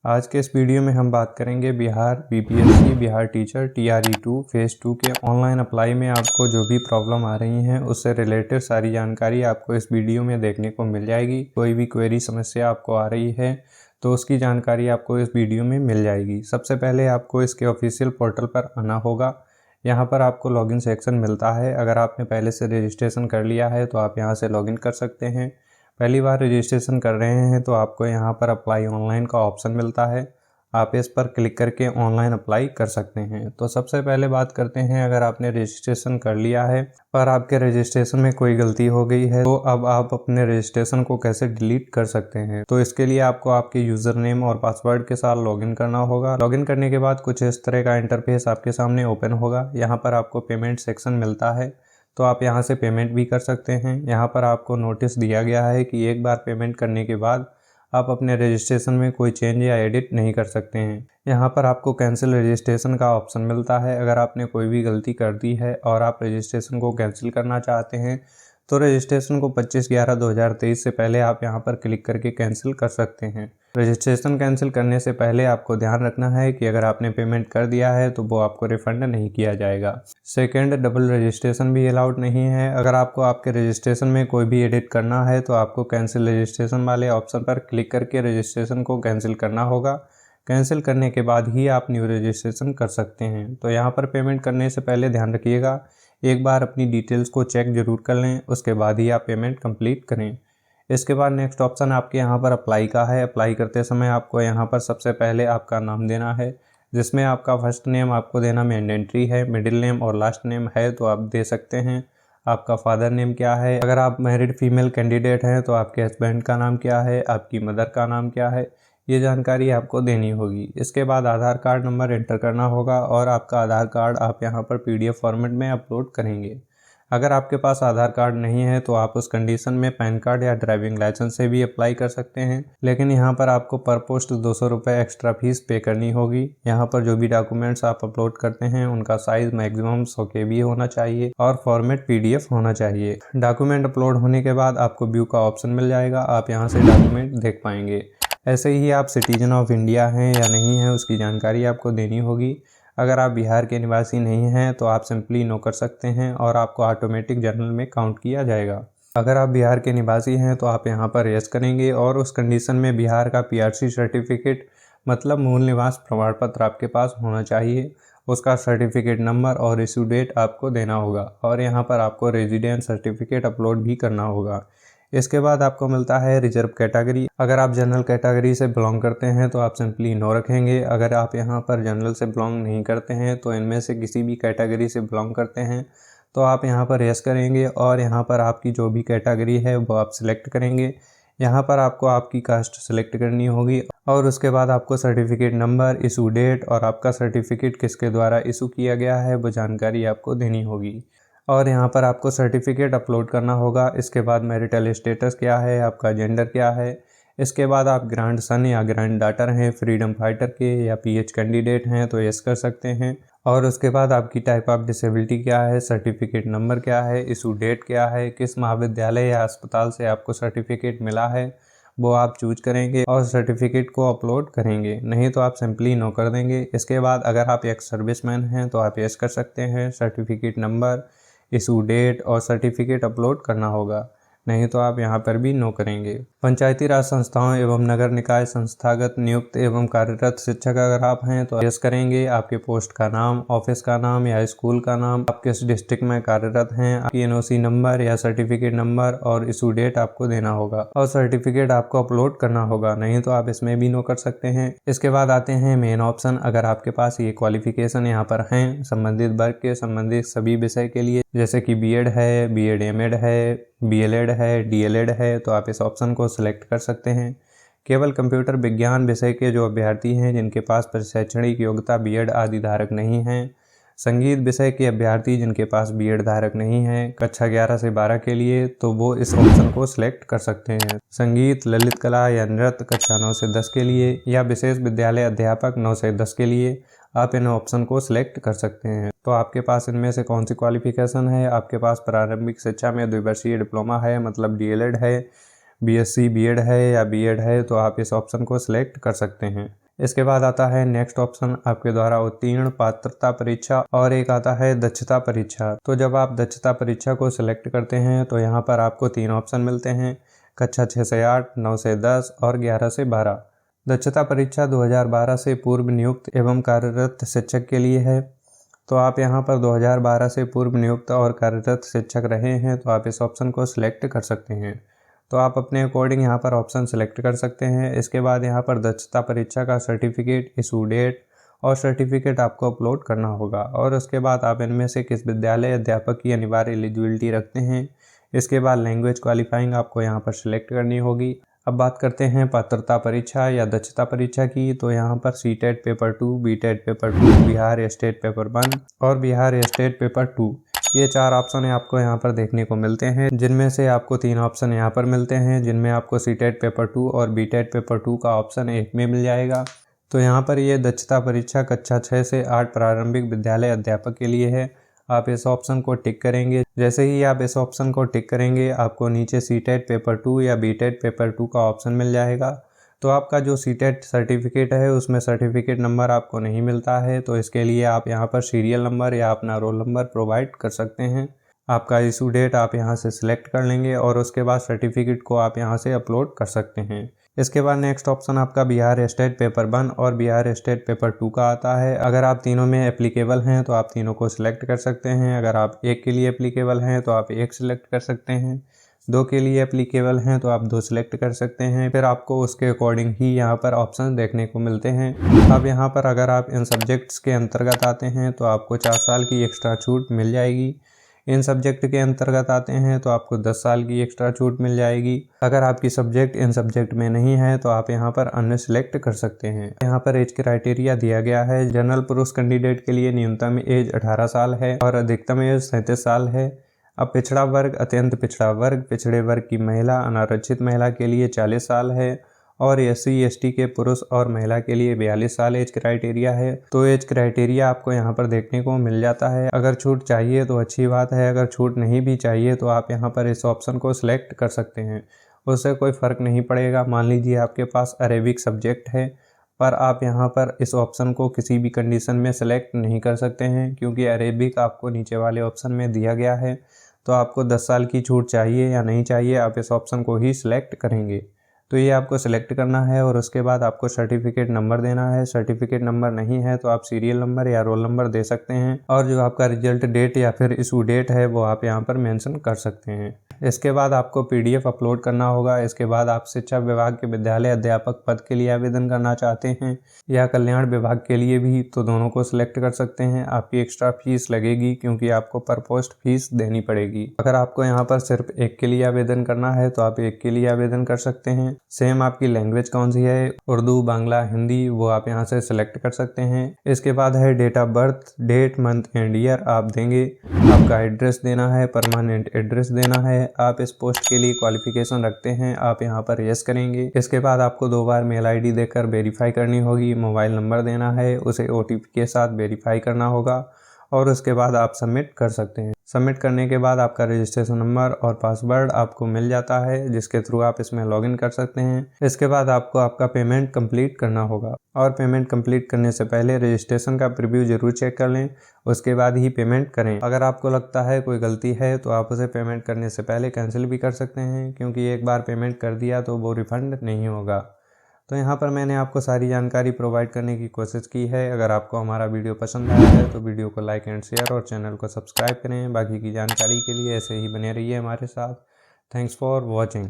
आज के इस वीडियो में हम बात करेंगे Bihar BPSC Bihar teacher TRE2 phase 2 के ऑनलाइन अप्लाई में आपको जो भी प्रॉब्लम आ रही हैं उससे रिलेटेड सारी जानकारी आपको इस वीडियो में देखने को मिल जाएगी। कोई भी क्वेरी समस्या आपको आ रही है तो उसकी जानकारी आपको इस वीडियो में मिल जाएगी। सबसे पहले आपको इसके ऑफिशियल पोर्टल पर आना होगा। यहाँ पर आपको लॉगिन सेक्शन मिलता है। अगर आपने पहले से रजिस्ट्रेशन कर लिया है तो आप यहाँ से लॉगिन कर सकते हैं। पहली बार रजिस्ट्रेशन कर रहे हैं तो आपको यहाँ पर अप्लाई ऑनलाइन का ऑप्शन मिलता है। आप इस पर क्लिक करके ऑनलाइन अप्लाई कर सकते हैं। तो सबसे पहले बात करते हैं, अगर आपने रजिस्ट्रेशन कर लिया है पर आपके रजिस्ट्रेशन में कोई गलती हो गई है तो अब आप अपने रजिस्ट्रेशन को कैसे डिलीट कर सकते हैं। तो इसके लिए आपको आपके यूज़र नेम और पासवर्ड के साथ लॉगिन करना होगा। लॉगिन करने के बाद कुछ इस तरह का इंटरफेस आपके सामने ओपन होगा। यहाँ पर आपको पेमेंट सेक्शन मिलता है तो आप यहाँ से पेमेंट भी कर सकते हैं। यहाँ पर आपको नोटिस दिया गया है कि एक बार पेमेंट करने के बाद आप अपने रजिस्ट्रेशन में कोई चेंज या एडिट नहीं कर सकते हैं। यहाँ पर आपको कैंसिल रजिस्ट्रेशन का ऑप्शन मिलता है। अगर आपने कोई भी गलती कर दी है और आप रजिस्ट्रेशन को कैंसिल करना चाहते हैं तो रजिस्ट्रेशन को 25/11/2023 से पहले आप यहाँ पर क्लिक करके कैंसिल कर सकते हैं। रजिस्ट्रेशन कैंसिल करने से पहले आपको ध्यान रखना है कि अगर आपने पेमेंट कर दिया है तो वो आपको रिफंड नहीं किया जाएगा। सेकंड, डबल रजिस्ट्रेशन भी अलाउड नहीं है। अगर आपको आपके रजिस्ट्रेशन में कोई भी एडिट करना है तो आपको कैंसिल रजिस्ट्रेशन वाले ऑप्शन पर क्लिक करके रजिस्ट्रेशन को कैंसिल करना होगा। कैंसिल करने के बाद ही आप न्यू रजिस्ट्रेशन कर सकते हैं। तो यहाँ पर पेमेंट करने से पहले ध्यान रखिएगा, एक बार अपनी डिटेल्स को चेक ज़रूर कर लें, उसके बाद ही आप पेमेंट कंप्लीट करें। इसके बाद नेक्स्ट ऑप्शन आपके यहाँ पर अप्लाई का है। अप्लाई करते समय आपको यहाँ पर सबसे पहले आपका नाम देना है, जिसमें आपका फर्स्ट नेम आपको देना मैंडेटरी है। मिडिल नेम और लास्ट नेम है तो आप दे सकते हैं। आपका फादर नेम क्या है, अगर आप मैरिड फीमेल कैंडिडेट हैं तो आपके हस्बैंड का नाम क्या है, आपकी मदर का नाम क्या है, ये जानकारी आपको देनी होगी। इसके बाद आधार कार्ड नंबर एंटर करना होगा और आपका आधार कार्ड आप यहाँ पर PDF फॉर्मेट में अपलोड करेंगे। अगर आपके पास आधार कार्ड नहीं है तो आप उस कंडीशन में पैन कार्ड या ड्राइविंग लाइसेंस से भी अप्लाई कर सकते हैं, लेकिन यहाँ पर आपको पर पोस्ट 200 रुपये एक्स्ट्रा फीस पे करनी होगी। यहाँ पर जो भी डॉक्यूमेंट्स आप अपलोड करते हैं उनका साइज मैक्सिमम 100 KB होना चाहिए और फॉर्मेट PDF होना चाहिए। डॉक्यूमेंट अपलोड होने के बाद आपको व्यू का ऑप्शन मिल जाएगा, आप यहाँ से डॉक्यूमेंट देख पाएंगे। ऐसे ही आप सिटीजन ऑफ इंडिया हैं या नहीं हैं उसकी जानकारी आपको देनी होगी। अगर आप बिहार के निवासी नहीं हैं तो आप सिंपली नो कर सकते हैं और आपको ऑटोमेटिक जनरल में काउंट किया जाएगा। अगर आप बिहार के निवासी हैं तो आप यहाँ पर यस करेंगे और उस कंडीशन में बिहार का PRC सर्टिफिकेट मतलब मूल निवास प्रमाण पत्र आपके पास होना चाहिए। उसका सर्टिफिकेट नंबर और इशू डेट आपको देना होगा और यहाँ पर आपको रेजिडेंस सर्टिफिकेट अपलोड भी करना होगा। इसके बाद आपको मिलता है रिजर्व कैटेगरी। अगर आप जनरल कैटेगरी से बिलोंग करते हैं तो आप सिंपली नो रखेंगे। अगर आप यहाँ पर जनरल से बिलोंग नहीं करते हैं तो इनमें से किसी भी कैटेगरी से बिलोंग करते हैं तो आप यहाँ पर यस करेंगे और यहाँ पर आपकी जो भी कैटेगरी है वो आप सिलेक्ट करेंगे। यहाँ पर आपको आपकी कास्ट सिलेक्ट करनी होगी और उसके बाद आपको सर्टिफिकेट नंबर, इशू डेट और आपका सर्टिफिकेट किसके द्वारा इशू किया गया है वो जानकारी आपको देनी होगी और यहाँ पर आपको सर्टिफिकेट अपलोड करना होगा। इसके बाद मैरिटल स्टेटस क्या है, आपका जेंडर क्या है। इसके बाद आप ग्रैंड सन या ग्रैंड डॉटर हैं, फ्रीडम फाइटर के या PH कैंडिडेट हैं तो यस कर सकते हैं और उसके बाद आपकी टाइप ऑफ डिसेबिलिटी क्या है, सर्टिफिकेट नंबर क्या है, इशू डेट क्या है, किस महाविद्यालय या अस्पताल से आपको सर्टिफिकेट मिला है वो आप चूज करेंगे और सर्टिफिकेट को अपलोड करेंगे, नहीं तो आप सिंपली नो कर देंगे। इसके बाद अगर आप एक्स सर्विसमैन हैं तो आप यस कर सकते हैं। सर्टिफिकेट नंबर, इशू डेट और सर्टिफिकेट अपलोड करना होगा, नहीं तो आप यहाँ पर भी नो करेंगे। पंचायती राज संस्थाओं एवं नगर निकाय संस्थागत नियुक्त एवं कार्यरत शिक्षक अगर आप हैं तो यस करेंगे। आपके पोस्ट का नाम, ऑफिस का नाम या स्कूल का नाम, आप किस डिस्ट्रिक्ट में कार्यरत हैं, आपकी NOC नंबर या सर्टिफिकेट नंबर और इशू डेट आपको देना होगा और सर्टिफिकेट आपको अपलोड करना होगा, नहीं तो आप इसमें भी नो कर सकते हैं। इसके बाद आते हैं मेन ऑप्शन। अगर आपके पास ये क्वालिफिकेशन यहाँ पर हैं संबंधित वर्ग के संबंधित सभी विषय के लिए, जैसे कि B.Ed है, B.Ed M.Ed है, DLED है, DLED है, तो आप इस ऑप्शन को सिलेक्ट कर सकते हैं। केवल कंप्यूटर विज्ञान विषय के जो अभ्यर्थी हैं जिनके पास शैक्षणिक योग्यता B.Ed आदि धारक नहीं हैं, संगीत विषय के अभ्यर्थी जिनके पास B.Ed धारक नहीं है कक्षा 11 से 12 के लिए तो वो इस ऑप्शन को सिलेक्ट कर सकते हैं। संगीत, ललित कला या नृत्य कक्षा 9 से 10 के लिए या विशेष विद्यालय अध्यापक 9 से 10 के लिए आप इन ऑप्शन को सिलेक्ट कर सकते हैं। तो आपके पास इनमें से कौन सी क्वालिफिकेशन है, आपके पास प्रारंभिक शिक्षा में 2 वर्षीय डिप्लोमा है मतलब DLED है, BSc B.Ed है या B.Ed है तो आप इस ऑप्शन को सिलेक्ट कर सकते हैं। इसके बाद आता है नेक्स्ट ऑप्शन, आपके द्वारा उत्तीर्ण पात्रता परीक्षा, और एक आता है दक्षता परीक्षा। तो जब आप दक्षता परीक्षा को सिलेक्ट करते हैं तो यहाँ पर आपको 3 ऑप्शन मिलते हैं, कक्षा 6 से 8, 9 से 10 और 11 से 12। दक्षता परीक्षा 2012 से पूर्व नियुक्त एवं कार्यरत शिक्षक के लिए है। तो आप यहाँ पर 2012 से पूर्व नियुक्त और कार्यरत शिक्षक रहे हैं तो आप इस ऑप्शन को सिलेक्ट कर सकते हैं। तो आप अपने अकॉर्डिंग यहाँ पर ऑप्शन सेलेक्ट कर सकते हैं। इसके बाद यहाँ पर दक्षता परीक्षा का सर्टिफिकेट, इशू डेट और सर्टिफिकेट आपको अपलोड करना होगा, और उसके बाद आप इनमें से किस विद्यालय अध्यापक की अनिवार्य एलिजिबिलिटी रखते हैं। इसके बाद लैंग्वेज क्वालिफाइंग आपको यहाँ पर सिलेक्ट करनी होगी। अब बात करते हैं पात्रता परीक्षा या दक्षता परीक्षा की। तो यहाँ पर CTET paper 2, बीटेट paper 2, Bihar state paper 1 और बिहार स्टेट पेपर 2, ये 4 ऑप्शन आपको यहाँ पर देखने को मिलते हैं, जिनमें से आपको 3 ऑप्शन यहाँ पर मिलते हैं, जिनमें आपको सीटेट पेपर 2 और बीटेट पेपर 2 का ऑप्शन 1 में मिल जाएगा। तो यहाँ पर ये दक्षता परीक्षा कक्षा 6 से 8 प्रारंभिक विद्यालय अध्यापक के लिए है। आप इस ऑप्शन को टिक करेंगे। जैसे ही आप इस ऑप्शन को टिक करेंगे आपको नीचे सीटेट पेपर 2 या बीटेट पेपर 2 का ऑप्शन मिल जाएगा। तो आपका जो सीटेट सर्टिफिकेट है उसमें सर्टिफिकेट नंबर आपको नहीं मिलता है, तो इसके लिए आप यहाँ पर सीरियल नंबर या अपना रोल नंबर प्रोवाइड कर सकते हैं। आपका इशू डेट आप यहाँ से सिलेक्ट कर लेंगे और उसके बाद सर्टिफिकेट को आप यहाँ से अपलोड कर सकते हैं। इसके बाद नेक्स्ट ऑप्शन आपका बिहार स्टेट पेपर 1 और बिहार स्टेट पेपर 2 का आता है। अगर आप तीनों में एप्लीकेबल हैं तो आप तीनों को सिलेक्ट कर सकते हैं। अगर आप एक के लिए एप्लीकेबल हैं तो आप एक सिलेक्ट कर सकते हैं। 2 के लिए एप्लीकेबल हैं तो आप 2 सिलेक्ट कर सकते हैं। फिर आपको उसके अकॉर्डिंग ही यहाँ पर ऑप्शन देखने को मिलते हैं। अब यहाँ पर अगर आप इन सब्जेक्ट्स के अंतर्गत आते हैं तो आपको 4 साल की एक्स्ट्रा छूट मिल जाएगी। इन सब्जेक्ट के अंतर्गत आते हैं तो आपको 10 साल की एक्स्ट्रा छूट मिल जाएगी। अगर आपकी सब्जेक्ट इन सब्जेक्ट में नहीं है तो आप यहाँ पर अन्य सिलेक्ट कर सकते हैं। यहाँ पर एज क्राइटेरिया दिया गया है। जनरल पुरुष कैंडिडेट के लिए न्यूनतम एज 18 साल है और अधिकतम एज 37 साल है। अब पिछड़ा वर्ग, अत्यंत पिछड़ा वर्ग, पिछड़े वर्ग की महिला, अनारक्षित महिला के लिए 40 साल है और SC ST के पुरुष और महिला के लिए 42 साल एज क्राइटेरिया है। तो एज क्राइटेरिया आपको यहाँ पर देखने को मिल जाता है। अगर छूट चाहिए तो अच्छी बात है, अगर छूट नहीं भी चाहिए तो आप यहाँ पर इस ऑप्शन को सिलेक्ट कर सकते हैं, उससे कोई फ़र्क नहीं पड़ेगा। मान लीजिए आपके पास अरेबिक सब्जेक्ट है पर आप यहाँ पर इस ऑप्शन को किसी भी कंडीशन में सिलेक्ट नहीं कर सकते हैं, क्योंकि अरेबिक आपको नीचे वाले ऑप्शन में दिया गया है। तो आपको 10 साल की छूट चाहिए या नहीं चाहिए, आप इस ऑप्शन को ही सिलेक्ट करेंगे। तो ये आपको सिलेक्ट करना है और उसके बाद आपको सर्टिफिकेट नंबर देना है। सर्टिफिकेट नंबर नहीं है तो आप सीरियल नंबर या रोल नंबर दे सकते हैं, और जो आपका रिजल्ट डेट या फिर इशू डेट है वो आप यहाँ पर मेंशन कर सकते हैं। इसके बाद आपको PDF अपलोड करना होगा। इसके बाद आप शिक्षा विभाग के विद्यालय अध्यापक पद के लिए आवेदन करना चाहते हैं या कल्याण विभाग के लिए भी, तो दोनों को सिलेक्ट कर सकते हैं। आपकी एक्स्ट्रा फीस लगेगी क्योंकि आपको पर पोस्ट फीस देनी पड़ेगी। अगर आपको यहाँ पर सिर्फ एक के लिए आवेदन करना है तो आप एक के लिए आवेदन कर सकते हैं। सेम आपकी लैंग्वेज कौन सी है, उर्दू, बांग्ला, हिंदी, वो आप यहाँ से सिलेक्ट कर सकते हैं। इसके बाद है date of birth, date, month and year आप देंगे। आपका एड्रेस देना है, परमानेंट एड्रेस देना है। आप इस पोस्ट के लिए क्वालिफिकेशन रखते हैं, आप यहाँ पर यस करेंगे। इसके बाद आपको 2 बार मेल ID देकर वेरीफाई करनी होगी। मोबाइल नंबर देना है, उसे OTP के साथ वेरीफाई करना होगा और उसके बाद आप सबमिट कर सकते हैं। सबमिट करने के बाद आपका रजिस्ट्रेशन नंबर और पासवर्ड आपको मिल जाता है, जिसके थ्रू आप इसमें लॉगिन कर सकते हैं। इसके बाद आपको आपका पेमेंट कंप्लीट करना होगा, और पेमेंट कंप्लीट करने से पहले रजिस्ट्रेशन का प्रीव्यू जरूर चेक कर लें, उसके बाद ही पेमेंट करें। अगर आपको लगता है कोई गलती है तो आप उसे पेमेंट करने से पहले कैंसिल भी कर सकते हैं, क्योंकि एक बार पेमेंट कर दिया तो वो रिफंड नहीं होगा। तो यहाँ पर मैंने आपको सारी जानकारी प्रोवाइड करने की कोशिश की है। अगर आपको हमारा वीडियो पसंद आया है तो वीडियो को लाइक एंड शेयर और चैनल को सब्सक्राइब करें। बाकी की जानकारी के लिए ऐसे ही बने रहिए हमारे साथ। Thanks for watching.